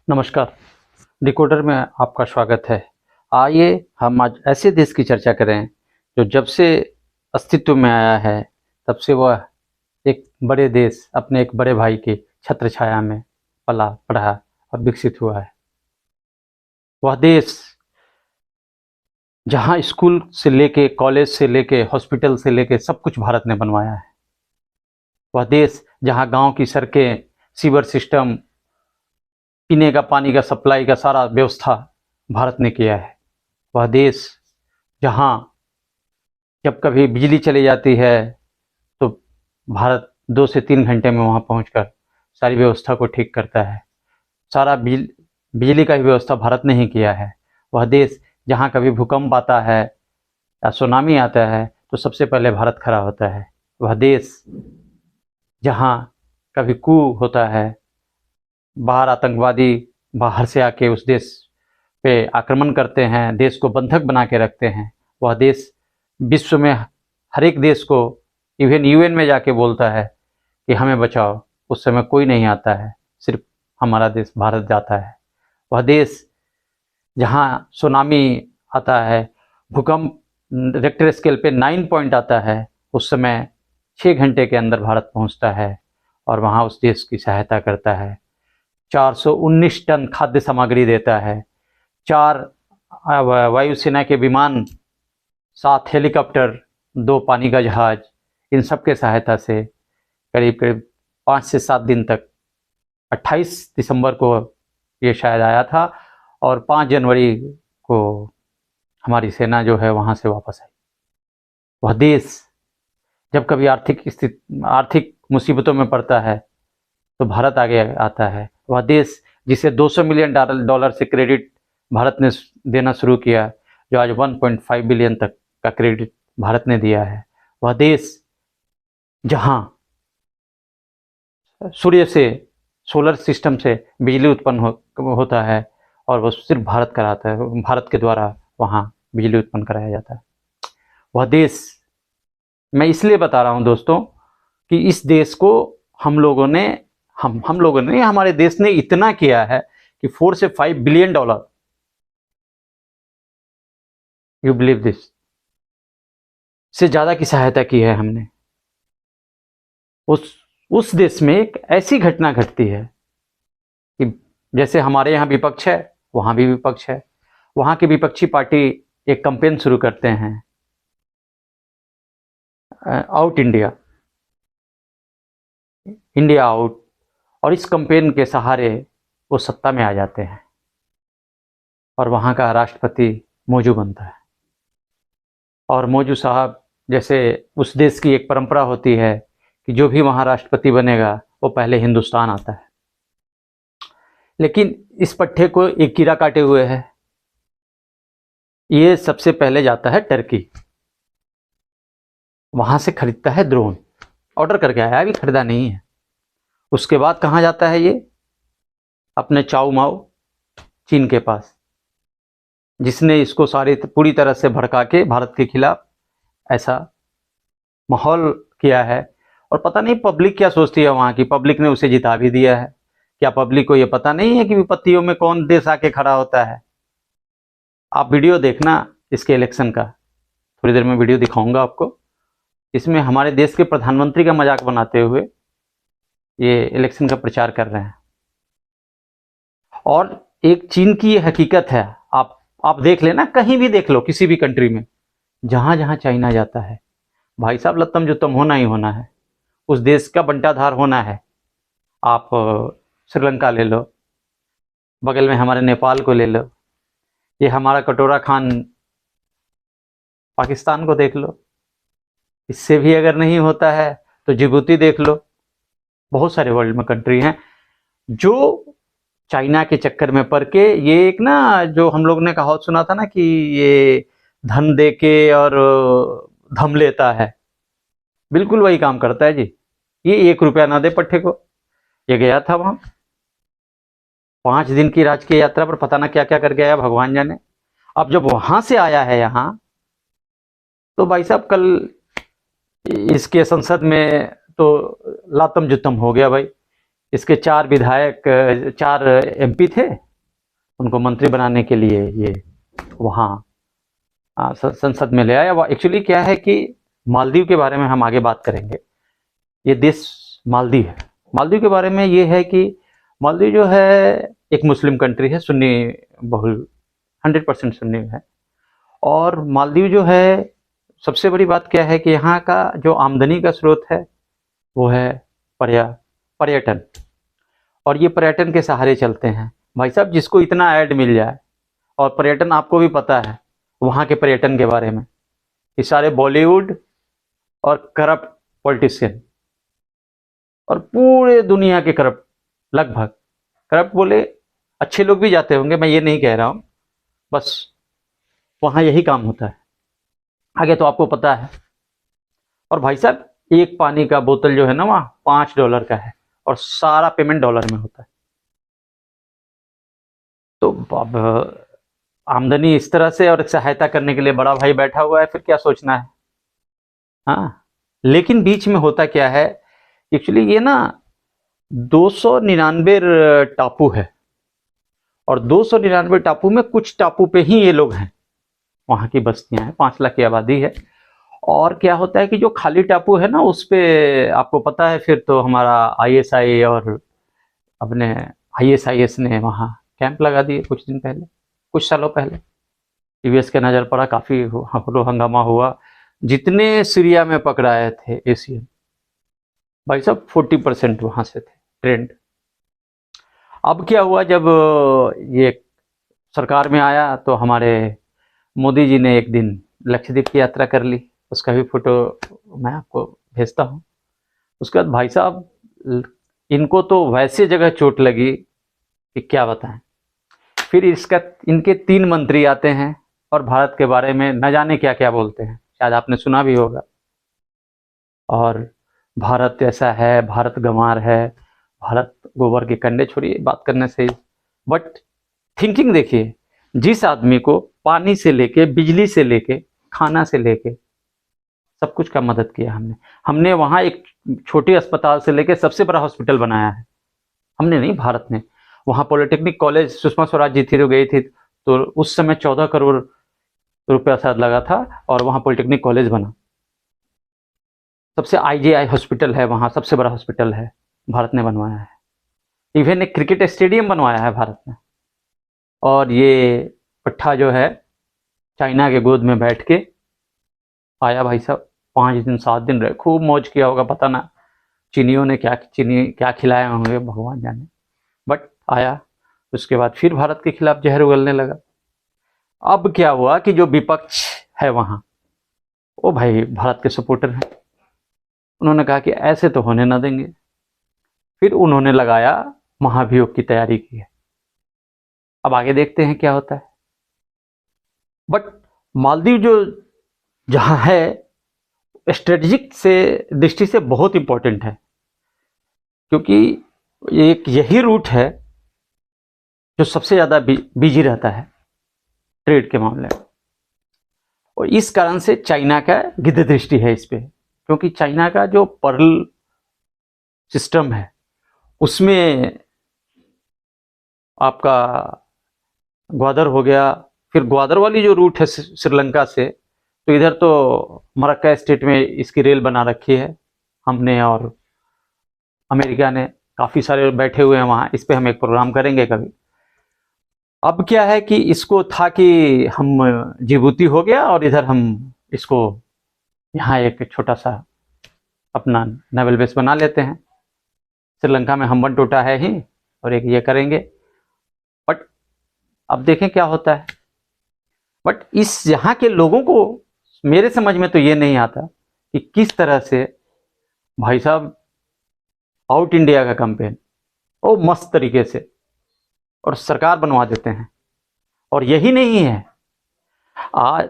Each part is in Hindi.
नमस्कार। डिकोडर में आपका स्वागत है। आइए हम आज ऐसे देश की चर्चा करें जो जब से अस्तित्व में आया है तब से वह एक बड़े देश अपने एक बड़े भाई की छत्र छाया में पला बढ़ा और विकसित हुआ है। वह देश जहां स्कूल से लेके कॉलेज से लेके हॉस्पिटल से लेके सब कुछ भारत ने बनवाया है। वह देश जहां गांव की सड़कें, सीवर सिस्टम, पीने का पानी का सप्लाई का सारा व्यवस्था भारत ने किया है। वह देश जहां जब कभी बिजली चली जाती है तो भारत 2 से 3 घंटे में वहां पहुंचकर सारी व्यवस्था को ठीक करता है। सारा बिजली का ही व्यवस्था भारत ने ही किया है। वह देश जहां कभी भूकंप आता है या सुनामी आता है तो सबसे पहले भारत खड़ा होता है। वह देश जहां कभी कू होता है, बाहर आतंकवादी बाहर से आके उस देश पे आक्रमण करते हैं, देश को बंधक बना के रखते हैं। वह देश विश्व में हर एक देश को, इवन यूएन में जाके बोलता है कि हमें बचाओ, उस समय कोई नहीं आता है, सिर्फ हमारा देश भारत जाता है। वह देश जहाँ सुनामी आता है, भूकंप रिक्टर स्केल पे 9 पॉइंट आता है, उस समय 6 घंटे के अंदर भारत पहुंचता है और वहाँ उस देश की सहायता करता है। 419 टन खाद्य सामग्री देता है, 4 वायुसेना के विमान, 7 हेलीकॉप्टर, 2 पानी का जहाज, इन सब के सहायता से करीब करीब 5 से 7 दिन तक, 28 दिसंबर को ये शायद आया था और 5 जनवरी को हमारी सेना जो है वहाँ से वापस आई। वह देश जब कभी आर्थिक मुसीबतों में पड़ता है तो भारत आगे आता है। वह देश जिसे 200 मिलियन डॉलर से क्रेडिट भारत ने देना शुरू किया, जो आज 1.5 बिलियन तक का क्रेडिट भारत ने दिया है। वह देश जहां सूर्य से, सोलर सिस्टम से बिजली उत्पन्न होता है और वह सिर्फ भारत कराता है, भारत के द्वारा वहां बिजली उत्पन्न कराया जाता है। वह देश मैं इसलिए बता रहा हूं दोस्तों कि इस देश को हम लोगों ने हमारे देश ने इतना किया है कि 4 से 5 billion dollar, you believe this, से ज्यादा की सहायता की है हमने। उस देश में एक ऐसी घटना घटती है कि जैसे हमारे यहाँ विपक्ष है, वहां भी विपक्ष है। वहां की विपक्षी पार्टी एक कैंपेन शुरू करते हैं, आउट इंडिया, इंडिया आउट, और इस कैंपेन के सहारे वो सत्ता में आ जाते हैं और वहाँ का राष्ट्रपति मौजू बनता है। और मौजू साहब, जैसे उस देश की एक परंपरा होती है कि जो भी वहाँ राष्ट्रपति बनेगा वो पहले हिंदुस्तान आता है। लेकिन इस पट्टे को एक कीड़ा काटे हुए है, ये सबसे पहले जाता है टर्की, वहाँ से खरीदता है ड्रोन, ऑर्डर करके आया, अभी खरीदा नहीं है। उसके बाद कहाँ जाता है ये? अपने चाऊ माओ चीन के पास, जिसने इसको पूरी तरह से भड़का के भारत के खिलाफ ऐसा माहौल किया है। और पता नहीं पब्लिक क्या सोचती है, वहाँ की पब्लिक ने उसे जिता भी दिया है। क्या पब्लिक को ये पता नहीं है कि विपत्तियों में कौन देश आके खड़ा होता है? आप वीडियो देखना इसके इलेक्शन का, थोड़ी देर में वीडियो दिखाऊंगा आपको। इसमें हमारे देश के प्रधानमंत्री का मजाक बनाते हुए ये इलेक्शन का प्रचार कर रहे हैं। और एक चीन की ये हकीकत है, आप देख लेना, कहीं भी देख लो, किसी भी कंट्री में, जहां जहां चाइना जाता है, भाई साहब लत्तम जुत्तम होना ही होना है, उस देश का बंटाधार होना है। आप श्रीलंका ले लो, बगल में हमारे नेपाल को ले लो, ये हमारा कटोरा खान पाकिस्तान को देख लो, इससे भी अगर नहीं होता है तो जिबूती देख लो। बहुत सारे वर्ल्ड में कंट्री हैं जो चाइना के चक्कर में पड़ के, ये एक ना, जो हम लोग ने कहावत सुना था ना कि ये धन दे के और धम लेता है, बिल्कुल वही काम करता है जी। ये 1 रुपया ना दे पट्टे को, ये गया था वहां 5 दिन की राजकीय यात्रा पर, पता ना क्या क्या करके आया, भगवान जाने। अब जब वहां से आया है यहाँ, तो भाई साहब कल इसके संसद में तो लातम जुतम हो गया भाई इसके 4 विधायक 4 एमपी थे, उनको मंत्री बनाने के लिए ये वहाँ संसद में ले आया। एक्चुअली क्या है कि मालदीव के बारे में हम आगे बात करेंगे। ये देश मालदीव है। मालदीव के बारे में ये है कि मालदीव जो है एक मुस्लिम कंट्री है, सुन्नी बहुल 100% सुन्नी है। और मालदीव जो है, सबसे बड़ी बात क्या है कि यहाँ का जो आमदनी का स्रोत है वो है पर्यटन, और ये पर्यटन के सहारे चलते हैं। भाई साहब, जिसको इतना ऐड मिल जाए, और पर्यटन आपको भी पता है वहाँ के पर्यटन के बारे में, ये सारे बॉलीवुड और करप्ट पॉलिटिशियन, और पूरे दुनिया के करप्ट, लगभग करप्ट बोले, अच्छे लोग भी जाते होंगे, मैं ये नहीं कह रहा हूँ, बस वहाँ यही काम होता है। आगे तो आपको पता है। और भाई साहब, एक पानी का बोतल जो है ना वहाँ $5 का है, और सारा पेमेंट डॉलर में होता है। तो अब आमदनी इस तरह से, और सहायता करने के लिए बड़ा भाई बैठा हुआ है, फिर क्या सोचना है। हाँ, लेकिन बीच में होता क्या है, एक्चुअली ये ना 299 टापू है, और 299 टापू में कुछ टापू पे ही ये लोग हैं, वहाँ की बस्तियां हैं, 5 लाख की आबादी है। और क्या होता है कि जो खाली टापू है ना, उस पे आपको पता है, फिर तो हमारा आईएसआई और अपने आईएसआईएस ने वहाँ कैंप लगा दिए कुछ दिन पहले, कुछ सालों पहले। टीवीएस के नज़र पड़ा, काफ़ी हंगामा हुआ। जितने सीरिया में पकड़ाए थे एशियन, भाई साहब 40% वहाँ से थे ट्रेंड। अब क्या हुआ, जब ये सरकार में आया तो हमारे मोदी जी ने एक दिन लक्षद्वीप की यात्रा कर ली, उसका भी फोटो मैं आपको भेजता हूँ। उसके बाद भाई साहब, इनको तो वैसे जगह चोट लगी कि क्या बताएं। फिर इनके 3 मंत्री आते हैं और भारत के बारे में न जाने क्या क्या बोलते हैं, शायद आपने सुना भी होगा। और भारत ऐसा है, भारत गंवार है, भारत गोबर के कंडे, छोड़िए बात करने से। बट थिंकिंग देखिए, जिस आदमी को पानी से लेके, बिजली से लेके, खाना से लेके सब कुछ का मदद किया हमने वहाँ एक छोटे अस्पताल से लेके सबसे बड़ा हॉस्पिटल बनाया है। हमने नहीं, भारत ने। वहाँ पॉलिटेक्निक कॉलेज, सुषमा स्वराज जी थी तो गई थी, तो उस समय 14 करोड़ रुपया शायद लगा था, और वहाँ पॉलिटेक्निक कॉलेज बना। सबसे आईजीआई हॉस्पिटल है वहाँ, सबसे बड़ा हॉस्पिटल है, भारत ने बनवाया है। इवन एक क्रिकेट स्टेडियम बनवाया है भारत ने। और ये पट्टा जो है चाइना के गोद में बैठ के आया भाई साहब, 5 दिन 7 दिन रहे, खूब मौज किया होगा, पता ना चीनियों ने क्या खिलाए होंगे, भगवान जाने। बट आया, उसके बाद फिर भारत के खिलाफ जहर उगलने लगा। अब क्या हुआ कि जो विपक्ष है वहाँ, वो भाई भारत के सपोर्टर हैं। उन्होंने कहा कि ऐसे तो होने ना देंगे। फिर उन्होंने लगाया महाभियोग की तैयारी की है। अब आगे देखते हैं क्या होता है। बट मालदीव जो जहाँ है, स्ट्रेटेजिक से दृष्टि से बहुत इंपॉर्टेंट है, क्योंकि एक यही रूट है जो सबसे ज़्यादा बिजी रहता है ट्रेड के मामले में। और इस कारण से चाइना का गिद्ध दृष्टि है इस पे, क्योंकि चाइना का जो पर्ल सिस्टम है उसमें आपका ग्वादर हो गया, फिर ग्वादर वाली जो रूट है श्रीलंका से, तो इधर तो मरक्का स्टेट में इसकी रेल बना रखी है हमने, और अमेरिका ने, काफ़ी सारे बैठे हुए हैं वहाँ। इस पे हम एक प्रोग्राम करेंगे कभी। अब क्या है कि इसको था कि हम जिबूती हो गया, और इधर हम इसको यहाँ एक छोटा सा अपना नेवल बेस बना लेते हैं। श्रीलंका में हम्बन टोटा है ही, और एक ये करेंगे। बट अब देखें क्या होता है। बट इस यहाँ के लोगों को, मेरे समझ में तो ये नहीं आता कि किस तरह से भाई साहब आउट इंडिया का कैंपेन वो मस्त तरीके से और सरकार बनवा देते हैं। और यही नहीं है, आज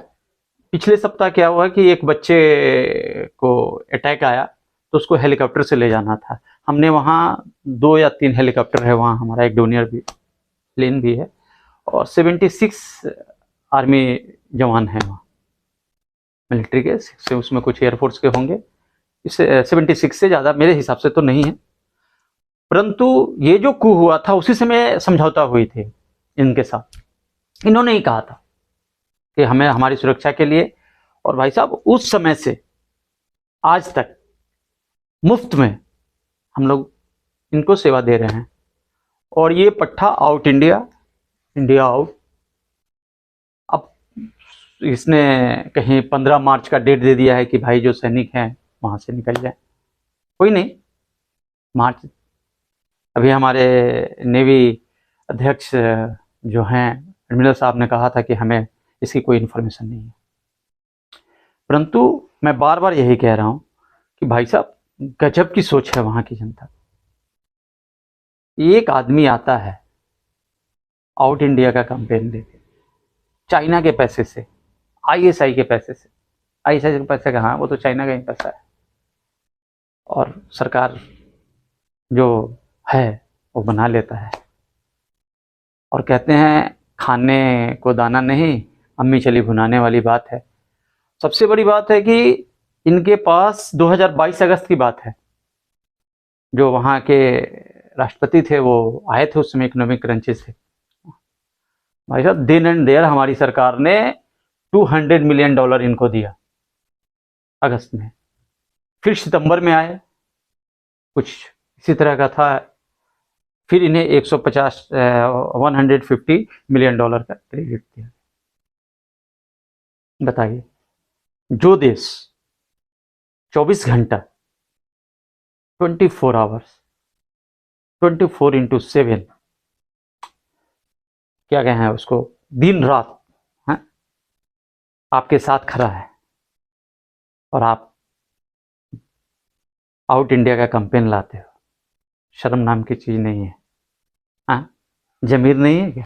पिछले सप्ताह क्या हुआ कि एक बच्चे को अटैक आया, तो उसको हेलीकॉप्टर से ले जाना था। हमने वहाँ 2 या 3 हेलीकॉप्टर है वहाँ, हमारा एक डोनियर भी प्लेन भी है, और 76 आर्मी जवान हैं वहाँ मिलिट्री के से, उसमें कुछ एयरफोर्स के होंगे। इससे 76 से ज़्यादा मेरे हिसाब से तो नहीं है। परंतु ये जो coup हुआ था उसी समय समझौता हुई थी इनके साथ। इन्होंने ही कहा था कि हमें हमारी सुरक्षा के लिए, और भाई साहब उस समय से आज तक मुफ्त में हम लोग इनको सेवा दे रहे हैं। और ये पट्टा आउट इंडिया, इंडिया आउट। अब इसने कहीं 15 मार्च का डेट दे दिया है कि भाई जो सैनिक हैं वहां से निकल जाए। कोई नहीं, मार्च अभी हमारे नेवी अध्यक्ष जो हैं एडमिरल साहब ने कहा था कि हमें इसकी कोई इन्फॉर्मेशन नहीं है। परंतु मैं बार बार यही कह रहा हूं कि भाई साहब गजब की सोच है वहां की जनता। एक आदमी आता है आउट इंडिया का कैंपेन लेके, चाइना के पैसे से, आईएसआई के पैसे से। आईएसआई के पैसे कहाँ, वो तो चाइना का ही पैसा है। और सरकार जो है वो बना लेता है और कहते हैं खाने को दाना नहीं, अम्मी चली भुनाने वाली बात है। सबसे बड़ी बात है कि इनके पास 2022 अगस्त की बात है, जो वहाँ के राष्ट्रपति थे वो आए थे उस समय इकोनॉमिक क्रंचिस से। भाई साहब देन एंड देयर हमारी सरकार ने $200 मिलियन इनको दिया अगस्त में। फिर सितंबर में आए, कुछ इसी तरह का था, फिर इन्हें 150 मिलियन डॉलर का क्रेडिट दिया। बताइए, जो देश 24 घंटा 24 आवर्स 24x7 क्या कहें उसको, दिन रात आपके साथ खड़ा है, और आप आउट इंडिया का कैंपेन लाते हो। शर्म नाम की चीज नहीं है, हाँ? जमीर नहीं है क्या?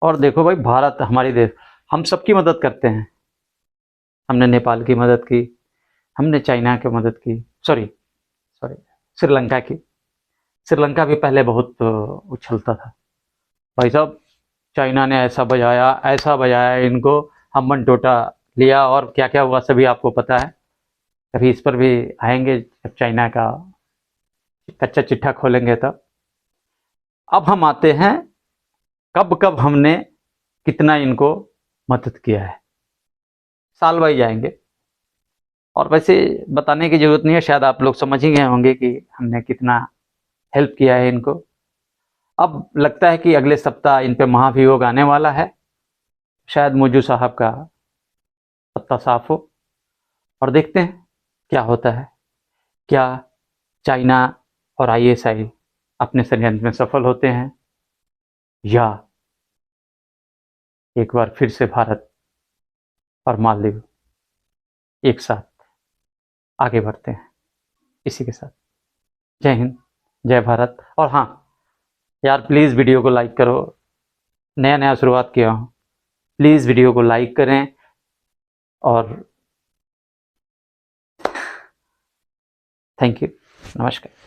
और देखो भाई, भारत हमारी देश, हम सबकी मदद करते हैं। हमने नेपाल की मदद की, हमने चाइना की मदद की, सॉरी श्रीलंका की। श्रीलंका भी पहले बहुत उछलता था भाई साहब, चाइना ने ऐसा बजाया इनको, हमन टोटा लिया, और क्या क्या हुआ सभी आपको पता है। कभी इस पर भी आएंगे जब चाइना का कच्चा चिट्ठा खोलेंगे तब। अब हम आते हैं कब कब हमने कितना इनको मदद किया है, साल वाइज जाएंगे। और वैसे बताने की जरूरत नहीं है, शायद आप लोग समझ ही गए होंगे कि हमने कितना हेल्प किया है इनको। अब लगता है कि अगले सप्ताह इन पे महाभियोग आने वाला है, शायद मोजू साहब का पत्ता साफ हो, और देखते हैं क्या होता है। क्या चाइना और आईएसआई अपने षड्यंत्र में सफल होते हैं, या एक बार फिर से भारत और मालदीव एक साथ आगे बढ़ते हैं। इसी के साथ जय हिंद, जय भारत। और हाँ यार, प्लीज़ वीडियो को लाइक करो, नया शुरुआत किया हूँ, प्लीज़ वीडियो को लाइक करें। और थैंक यू, नमस्कार।